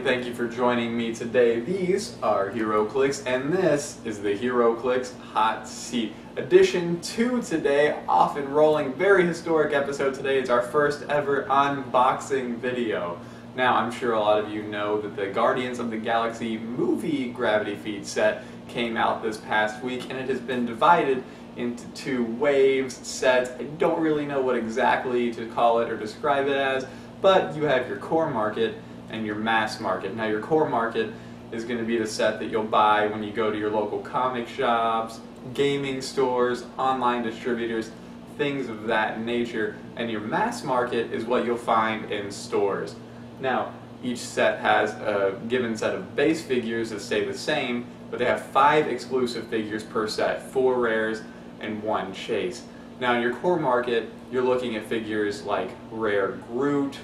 thank you for joining me today. These are Heroclix, and this is the Heroclix Hot Seat edition 2 today, off and rolling, very historic episode today. It's our first ever unboxing video. Now, I'm sure a lot of you know that the Guardians of the Galaxy movie Gravity Feed set came out this past week, and it has been divided into 2 waves, sets. I don't really know what exactly to call it or describe it as, but you have your core market and your mass market. Now, your core market is going to be the set that you'll buy when you go to your local comic shops, gaming stores, online distributors, things of that nature. And your mass market is what you'll find in stores. Now, each set has a given set of base figures that stay the same, but they have 5 exclusive figures per set, 4 rares and 1 chase. Now, in your core market, you're looking at figures like rare Groot,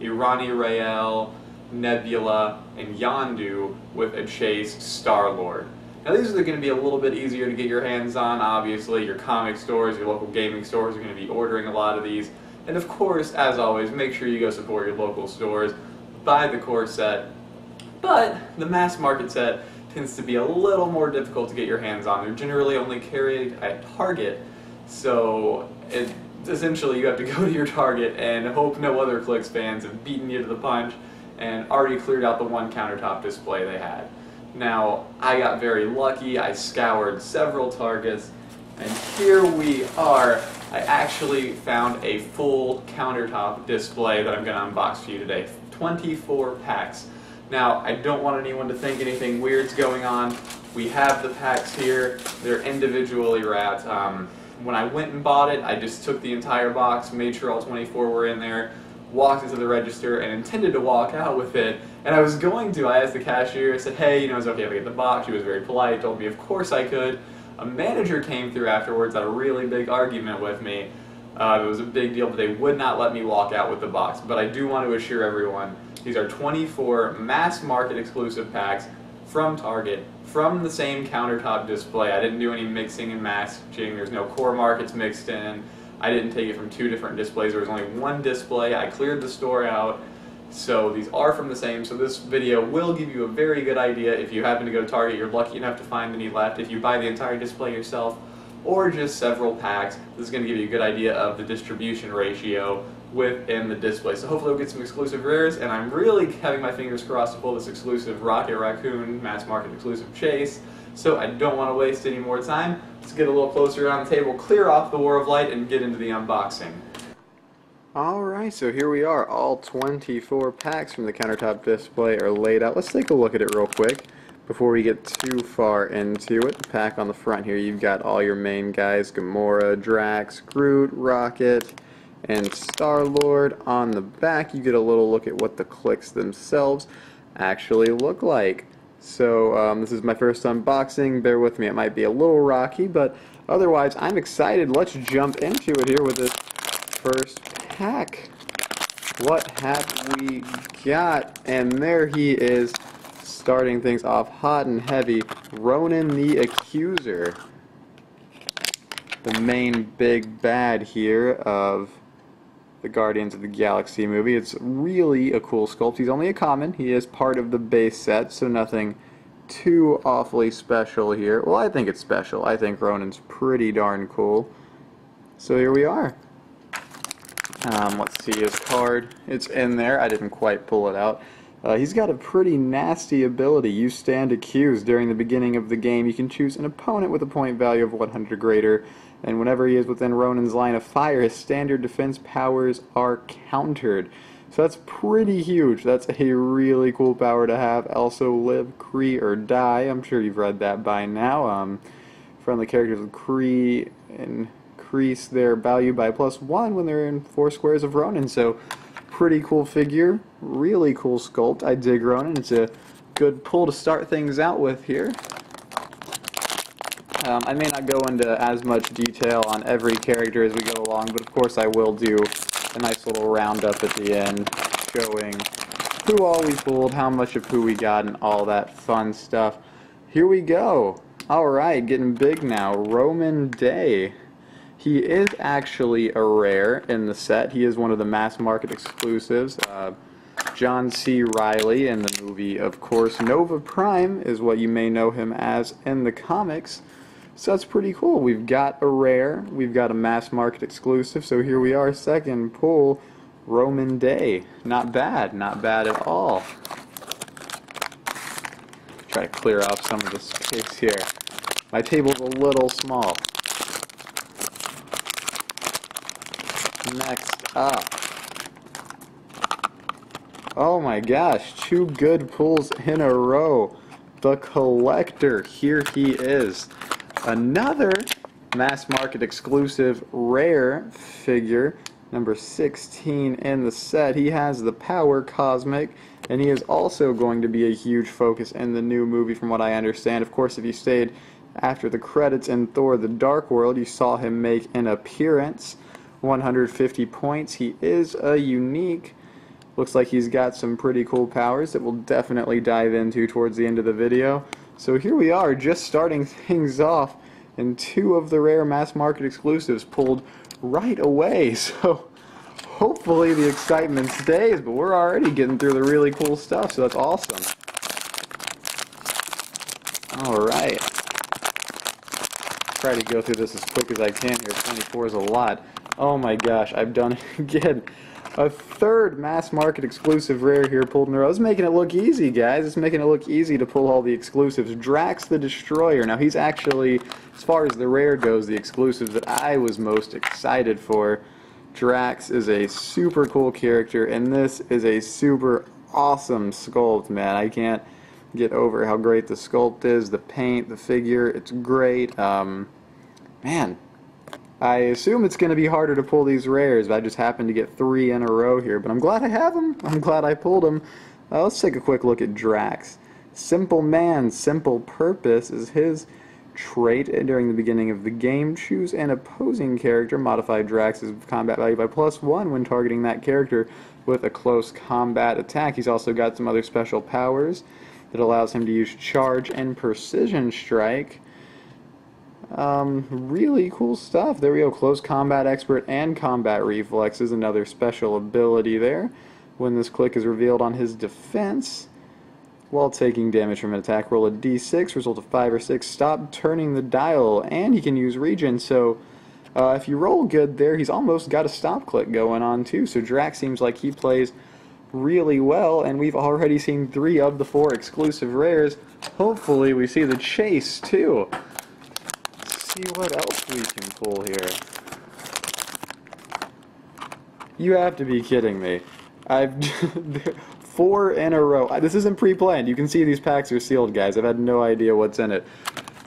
Irani Rael, Nebula, and Yondu with a chase Star-Lord. Now, these are going to be a little bit easier to get your hands on. Obviously, your comic stores, your local gaming stores are going to be ordering a lot of these. And of course, as always, make sure you go support your local stores, buy the core set. But the mass market set tends to be a little more difficult to get your hands on. They're generally only carried at Target, so essentially you have to go to your Target and hope no other Clix fans have beaten you to the punch and already cleared out the one countertop display they had. Now, I got very lucky. I scoured several Targets, and here we are. I actually found a full countertop display that I'm going to unbox for you today. 24 packs. Now, I don't want anyone to think anything weird's going on. We have the packs here. They're individually wrapped. When I went and bought it, I just took the entire box, made sure all 24 were in there, walked into the register, and intended to walk out with it. And I was going to. I asked the cashier, I said, hey, is it okay if I get the box? She was very polite, told me of course I could. A manager came through afterwards, had a really big argument with me. It was a big deal, but they would not let me walk out with the box. But I do want to assure everyone, these are 24 mass market exclusive packs from Target, from the same countertop display. I didn't do any mixing and matching. There's no core markets mixed in. I didn't take it from 2 different displays. There was only 1 display. I cleared the store out. So these are from the same. So this video will give you a very good idea. If you happen to go to Target, you're lucky enough to find any left. If you buy the entire display yourself or just several packs, this is going to give you a good idea of the distribution ratio within the display. So hopefully we'll get some exclusive rares, and I'm really having my fingers crossed to pull this exclusive Rocket Raccoon mass market exclusive chase. So I don't want to waste any more time. Let's get a little closer around the table, clear off the War of Light, and get into the unboxing. Alright, so here we are. All 24 packs from the countertop display are laid out. Let's take a look at it real quick before we get too far into it. The pack on the front here, you've got all your main guys, Gamora, Drax, Groot, Rocket, and Star-Lord. On the back, you get a little look at what the Clix themselves actually look like. So this is my first unboxing. Bear with me, it might be a little rocky, but otherwise I'm excited. Let's jump into it here with this first pack. What have we got? And there he is, starting things off hot and heavy. Ronan the Accuser, the main big bad here of the Guardians of the Galaxy movie. It's really a cool sculpt. He's only a common. He is part of the base set, so nothing too awfully special here. Well, I think it's special. I think Ronan's pretty darn cool. So here we are. Let's see his card. It's in there. I didn't quite pull it out. He's got a pretty nasty ability. You stand accused. During the beginning of the game, you can choose an opponent with a point value of 100 or greater, and whenever he is within Ronan's line of fire, his standard defense powers are countered. So that's pretty huge. That's a really cool power to have. Also, live, Kree, or die. I'm sure you've read that by now. Friendly characters with Kree increase their value by +1 when they're in 4 squares of Ronan. So, pretty cool figure. Really cool sculpt. I dig Ronan. It's a good pull to start things out with here. I may not go into as much detail on every character as we go along, but of course I will do a nice little roundup at the end showing who all we pulled, how much of who we got, and all that fun stuff. Here we go. Alright, getting big now. Roman Day. He is actually a rare in the set. He is one of the mass market exclusives. John C. Reilly in the movie, of course. Nova Prime is what you may know him as in the comics. So that's pretty cool. We've got a rare, we've got a mass market exclusive, so here we are, second pull, Roman Day. Not bad at all. Try to clear off some of the space here. My table's a little small. Next up. Oh my gosh, 2 good pulls in a row. The Collector, here he is. Another mass market exclusive rare figure, number 16 in the set. He has the Power Cosmic, and he is also going to be a huge focus in the new movie from what I understand. Of course, if you stayed after the credits in Thor the Dark World, you saw him make an appearance. 150 points. He is a unique. Looks like he's got some pretty cool powers that we'll definitely dive into towards the end of the video. So here we are, just starting things off, and 2 of the rare mass market exclusives pulled right away. So hopefully the excitement stays, but we're already getting through the really cool stuff, so that's awesome. Alright. Try to go through this as quick as I can here. 24 is a lot. Oh my gosh, I've done it again. A 3rd mass market exclusive rare here pulled in a row. It's making it look easy, guys. It's making it look easy to pull all the exclusives. Drax the Destroyer. Now, he's actually, as far as the rare goes, the exclusive that I was most excited for. Drax is a super cool character, and this is a super awesome sculpt, man. I can't get over how great the sculpt is, the paint, the figure. It's great. Man. I assume it's going to be harder to pull these rares, but I just happened to get 3 in a row here. But I'm glad I have them. I'm glad I pulled them. Let's take a quick look at Drax. Simple man, simple purpose is his trait during the beginning of the game. Choose an opposing character. Modify Drax's combat value by +1 when targeting that character with a close combat attack. He's also got some other special powers that allows him to use charge and precision strike. Really cool stuff. There we go. Close combat expert and combat reflexes, another special ability there. When this click is revealed on his defense, while taking damage from an attack, roll a d6, result of 5 or 6. Stop turning the dial, and he can use regen. So if you roll good there, he's almost got a stop click going on too. So Drax seems like he plays really well, and we've already seen 3 of the 4 exclusive rares. Hopefully we see the chase too. See what else we can pull here. You have to be kidding me. I've 4 in a row. This isn't pre-planned. You can see these packs are sealed, guys. I've had no idea what's in it.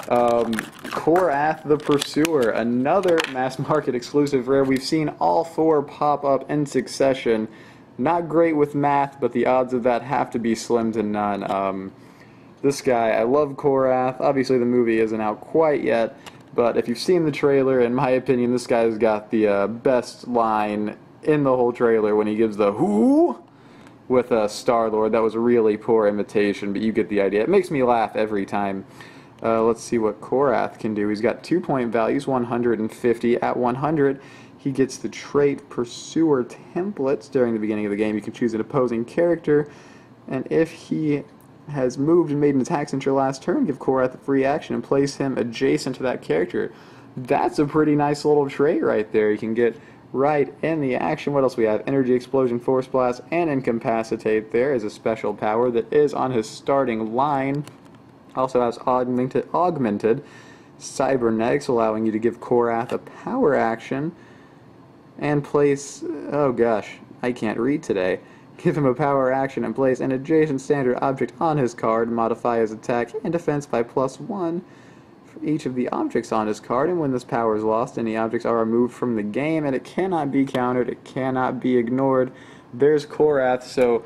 Korath the Pursuer, another mass market exclusive rare. We've seen all 4 pop up in succession. Not great with math, but the odds of that have to be slim to none. This guy, I love Korath. Obviously the movie isn't out quite yet, but if you've seen the trailer, in my opinion, this guy's got the best line in the whole trailer when he gives the "whoo" with Star-Lord. That was a really poor imitation, but you get the idea. It makes me laugh every time. Let's see what Korath can do. He's got 2-point values, 150. At 100, he gets the trait Pursuer templates. During the beginning of the game, you can choose an opposing character, and if he has moved and made an attack since your last turn, give Korath a free action and place him adjacent to that character. That's a pretty nice little trait right there. You can get right in the action. What else we have? Energy, Explosion, Force Blast, and Incapacitate there is a special power that is on his starting line. Also has augmented Cybernetics, allowing you to give Korath a power action and place, oh gosh, I can't read today. Give him a power action and place an adjacent standard object on his card, modify his attack and defense by +1 for each of the objects on his card, and when this power is lost, any objects are removed from the game, and it cannot be countered, it cannot be ignored. There's Korath, so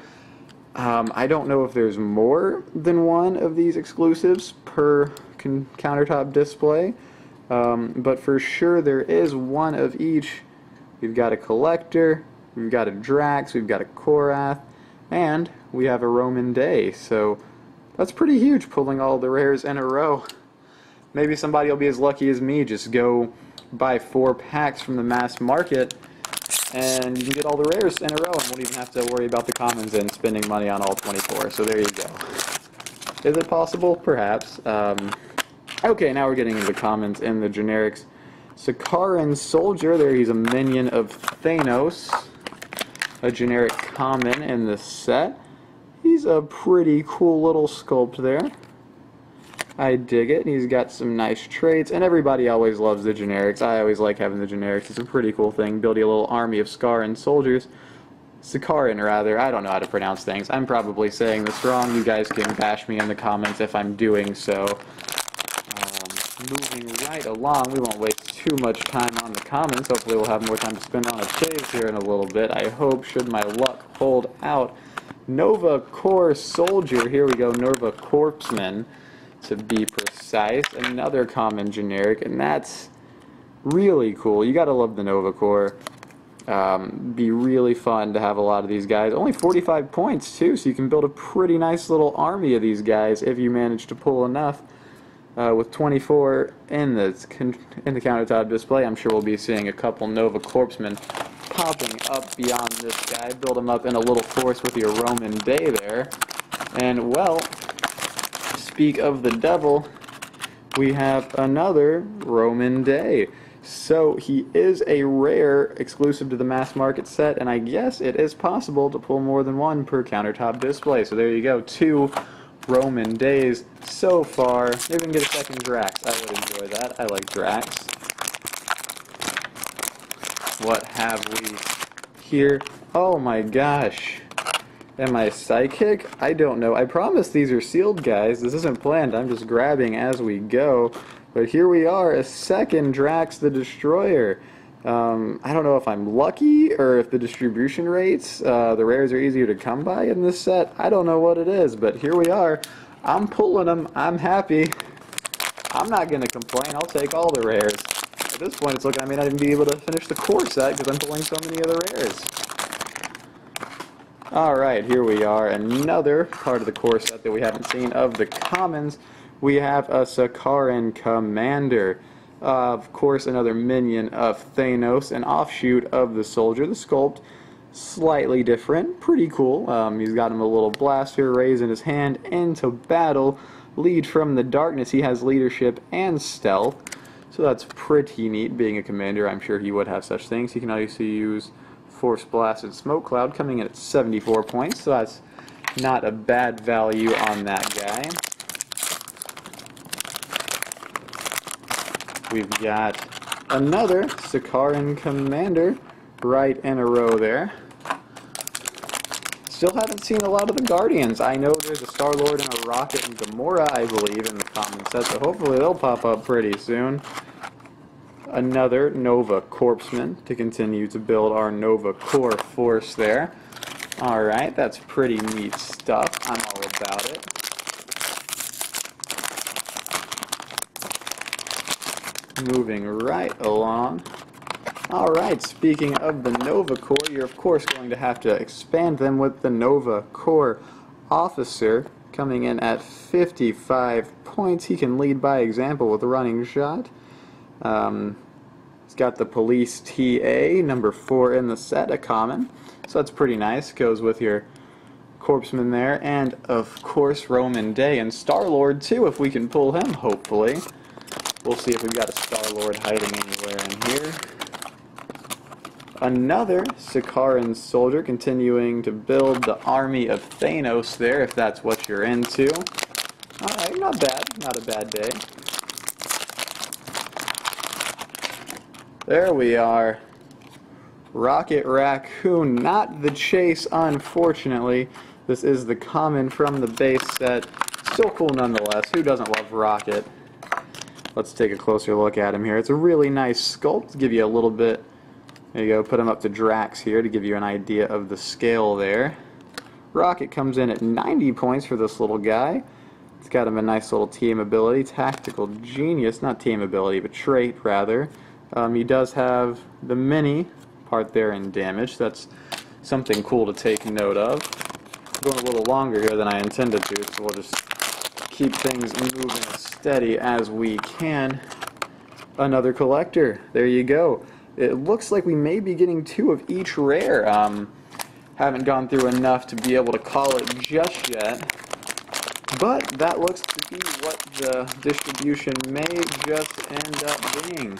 I don't know if there's more than 1 of these exclusives per countertop display, but for sure there is 1 of each. We've got a Collector, we've got a Drax, we've got a Korath, and we have a Roman Day. So that's pretty huge, pulling all the rares in a row. Maybe somebody will be as lucky as me, just go buy 4 packs from the mass market and you can get all the rares in a row and won't even have to worry about the commons and spending money on all 24. So there you go. Is it possible? Perhaps. Okay, now we're getting into the commons and the generics. Sakaran Soldier, there he's a minion of Thanos. A generic common in the set. He's a pretty cool little sculpt there. I dig it. He's got some nice traits, and everybody always loves the generics. I always like having the generics. It's a pretty cool thing, building a little army of Sakaran soldiers. Sakaran, rather. I don't know how to pronounce things. I'm probably saying this wrong. You guys can bash me in the comments if I'm doing so. Moving right along, we won't waste too much time on the commons. Hopefully we'll have more time to spend on a chase here in a little bit. I hope, should my luck hold out. Nova Corps Soldier, here we go, Nova Corpsman, to be precise. Another common generic, and that's really cool. You gotta love the Nova Corps. Be really fun to have a lot of these guys. Only 45 points too, so you can build a pretty nice little army of these guys if you manage to pull enough. With 24 in the countertop display, I'm sure we'll be seeing a couple Nova Corpsmen popping up beyond this guy. Build them up in a little force with your Roman Day there. And, well, speak of the devil, we have another Roman Day. So he is a rare exclusive to the mass market set, and I guess it is possible to pull more than one per countertop display. So there you go, 2 Roman Days so far. Maybe we can get a second Drax. I would enjoy that. I like Drax. What have we here? Oh my gosh. Am I psychic? I don't know. I promise these are sealed, guys. This isn't planned. I'm just grabbing as we go. But here we are, a second Drax the Destroyer. I don't know if I'm lucky or if the distribution rates, the rares are easier to come by in this set. I don't know what it is, but here we are. I'm pulling them. I'm happy. I'm not going to complain. I'll take all the rares. At this point, it's looking I may not even be able to finish the core set because I'm pulling so many of the rares. Alright, here we are. Another part of the core set that we haven't seen of the commons. We have a Sakaran Commander. Of course, another minion of Thanos, an offshoot of the Soldier. The sculpt, slightly different, pretty cool. He's got him a little blaster raised in his hand into battle. Lead from the darkness. He has leadership and stealth, so that's pretty neat. Being a commander, I'm sure he would have such things. He can also use Force Blast and Smoke Cloud, coming in at 74 points, so that's not a bad value on that guy. We've got another Sakaran Commander right in a row there. Still haven't seen a lot of the Guardians. I know there's a Star-Lord and a Rocket and Gamora, I believe, in the common set, so hopefully they'll pop up pretty soon. Another Nova Corpsman to continue to build our Nova Corps force there. Alright, that's pretty neat stuff. I'm all about it. Moving right along. Alright, speaking of the Nova Corps, you're of course going to have to expand them with the Nova Corps Officer, coming in at 55 points. He can lead by example with a running shot. He's got the Police TA, number 4 in the set, a common. So that's pretty nice. Goes with your Corpsman there. And of course Roman Day and Star-Lord too, if we can pull him, hopefully. We'll see if we've got a Star-Lord hiding anywhere in here. Another Sakaran Soldier, continuing to build the army of Thanos there, if that's what you're into. Alright, not bad. Not a bad day. There we are. Rocket Raccoon, not the chase, unfortunately. This is the common from the base set. Still cool nonetheless. Who doesn't love Rocket? Let's take a closer look at him here. It's a really nice sculpt. Give you a little bit. There you go. Put him up to Drax here to give you an idea of the scale there. Rocket comes in at 90 points for this little guy. It's got him a nice little team ability. Tactical Genius. Not team ability, but trait, rather. He does have the mini part there in damage. That's something cool to take note of. I'm going a little longer here than I intended to, so we'll just keep things moving as steady as we can. Another collector. There you go. It looks like we may be getting 2 of each rare. Haven't gone through enough to be able to call it just yet. But that looks to be what the distribution may just end up being.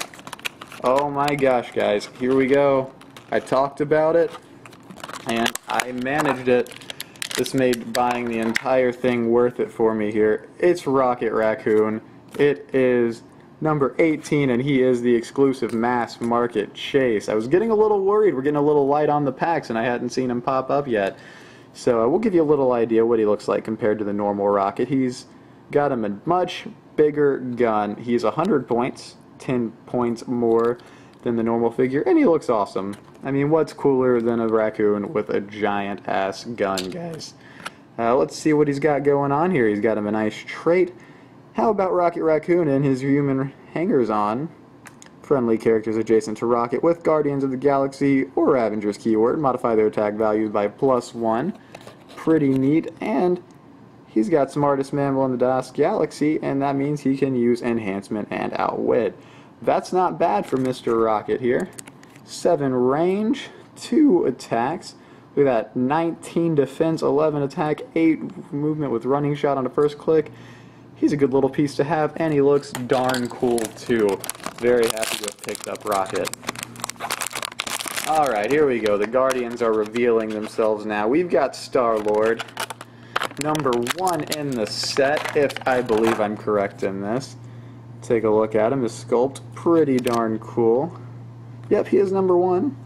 Oh my gosh, guys. Here we go. I talked about it, and I managed it. This made buying the entire thing worth it for me here. It's Rocket Raccoon. It is number 18, and he is the exclusive mass market chase. I was getting a little worried. We're getting a little light on the packs, and I hadn't seen him pop up yet. So we'll give you a little idea what he looks like compared to the normal Rocket. He's got him a much bigger gun. He's 100 points, 10 points more than the normal figure, and he looks awesome. I mean, what's cooler than a raccoon with a giant-ass gun, guys? Let's see what he's got going on here. He's got him a nice trait. How about Rocket Raccoon and his human hangers-on? Friendly characters adjacent to Rocket with Guardians of the Galaxy or Ravengers keyword. Modify their attack values by +1. Pretty neat. And he's got Smartest Mammal in the DOS Galaxy, and that means he can use Enhancement and Outwit. That's not bad for Mr. Rocket here. 7 range, 2 attacks. Look at that, 19 defense, 11 attack, 8 movement with running shot on the first click. He's a good little piece to have, and he looks darn cool too. Very happy to have picked up Rocket. Alright, here we go. The Guardians are revealing themselves now. We've got Star-Lord, number 1 in the set, if I believe I'm correct in this. Take a look at him. His sculpt, pretty darn cool. Yep, he is number 1.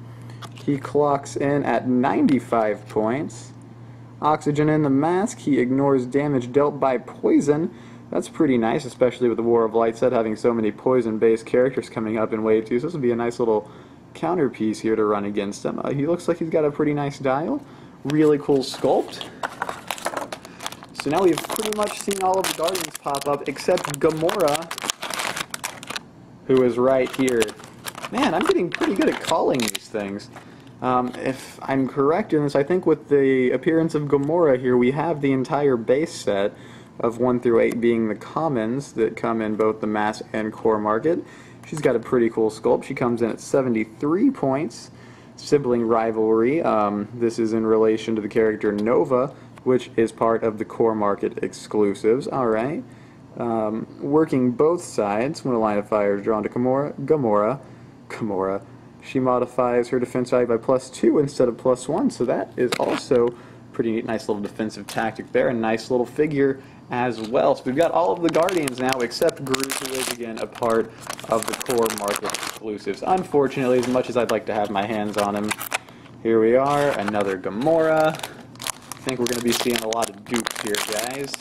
He clocks in at 95 points. Oxygen in the mask. He ignores damage dealt by poison. That's pretty nice, especially with the War of Light set having so many poison-based characters coming up in Wave 2. So this will be a nice little counterpiece here to run against him. He looks like he's got a pretty nice dial. Really cool sculpt. So now we've pretty much seen all of the Guardians pop up, except Gamora, who is right here. Man, I'm getting pretty good at calling these things. If I'm correct in this, I think with the appearance of Gamora here, we have the entire base set of 1 through 8 being the commons that come in both the mass and core market. She's got a pretty cool sculpt. She comes in at 73 points. Sibling rivalry. This is in relation to the character Nova, which is part of the core market exclusives. Alright. Working both sides when a line of fire is drawn to Gamora. She modifies her defense value by +2 instead of +1, so that is also pretty neat. Nice little defensive tactic there, and nice little figure as well. So we've got all of the Guardians now, except Groot, who is again a part of the core market exclusives. Unfortunately, as much as I'd like to have my hands on him, here we are, another Gamora. I think we're going to be seeing a lot of dupes here, guys.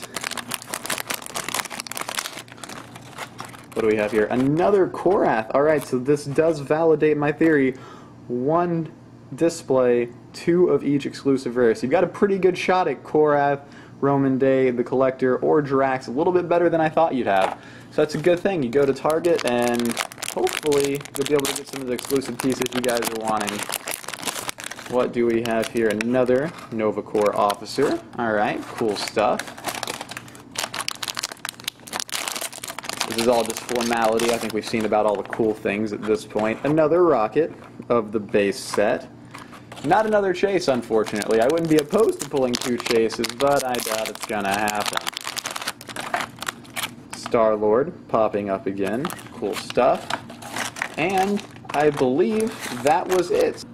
What do we have here? Another Korath. Alright, so this does validate my theory. 1 display, 2 of each exclusive rare. So you've got a pretty good shot at Korath, Roman Day, the Collector, or Drax. A little bit better than I thought you'd have. So that's a good thing. You go to Target and hopefully you'll be able to get some of the exclusive pieces you guys are wanting. What do we have here? Another Nova Corps officer. Alright, cool stuff. This is all just formality. I think we've seen about all the cool things at this point. Another Rocket of the base set. Not another chase, unfortunately. I wouldn't be opposed to pulling 2 chases, but I doubt it's gonna happen. Star-Lord popping up again. Cool stuff. And I believe that was it.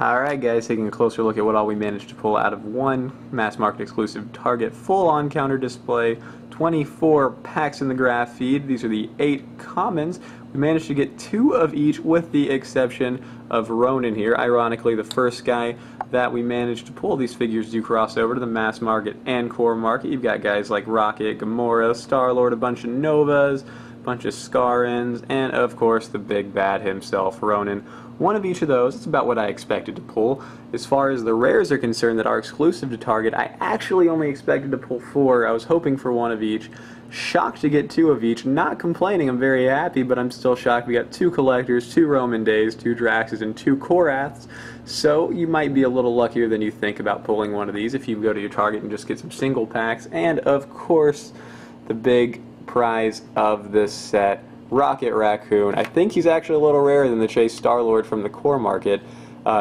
Alright guys, taking a closer look at what all we managed to pull out of 1 mass market exclusive Target full-on counter display, 24 packs in the graph feed. These are the 8 commons. We managed to get 2 of each with the exception of Ronan here. Ironically, the first guy that we managed to pull. These figures do cross over to the mass market and core market. You've got guys like Rocket, Gamora, Star-Lord, a bunch of Novas, a bunch of Scarins, and of course the big bad himself, Ronan. 1 of each of those. It's about what I expected to pull. As far as the rares are concerned that are exclusive to Target, I actually only expected to pull 4. I was hoping for 1 of each. Shocked to get 2 of each. Not complaining, I'm very happy, but I'm still shocked. We got 2 Collectors, 2 Roman Days, 2 Draxes, and 2 Koraths. So you might be a little luckier than you think about pulling 1 of these if you go to your Target and just get some single packs. And of course, the big prize of this set, Rocket Raccoon. I think he's actually a little rarer than the Chase Star-Lord from the core market.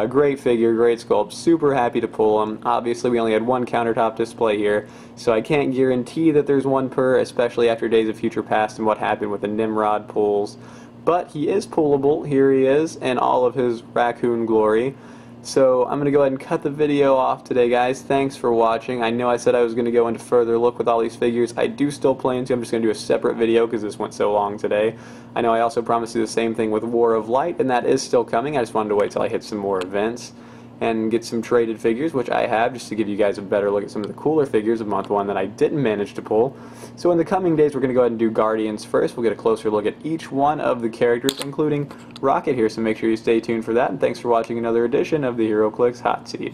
Great figure, great sculpt, super happy to pull him. Obviously we only had one countertop display here, so I can't guarantee that there's one per, especially after Days of Future Past and what happened with the Nimrod pulls. But he is pullable, here he is, in all of his raccoon glory. So I'm going to go ahead and cut the video off today, guys. Thanks for watching. I know I said I was going to go into further look with all these figures. I do still plan to. I'm just going to do a separate video because this went so long today. I know I also promised to do the same thing with War of Light, and that is still coming. I just wanted to wait till I hit some more events and get some traded figures, which I have, just to give you guys a better look at some of the cooler figures of month 1 that I didn't manage to pull. So in the coming days, we're going to go ahead and do Guardians first. We'll get a closer look at each one of the characters, including Rocket here, so make sure you stay tuned for that, and thanks for watching another edition of the Heroclix Hot Seat.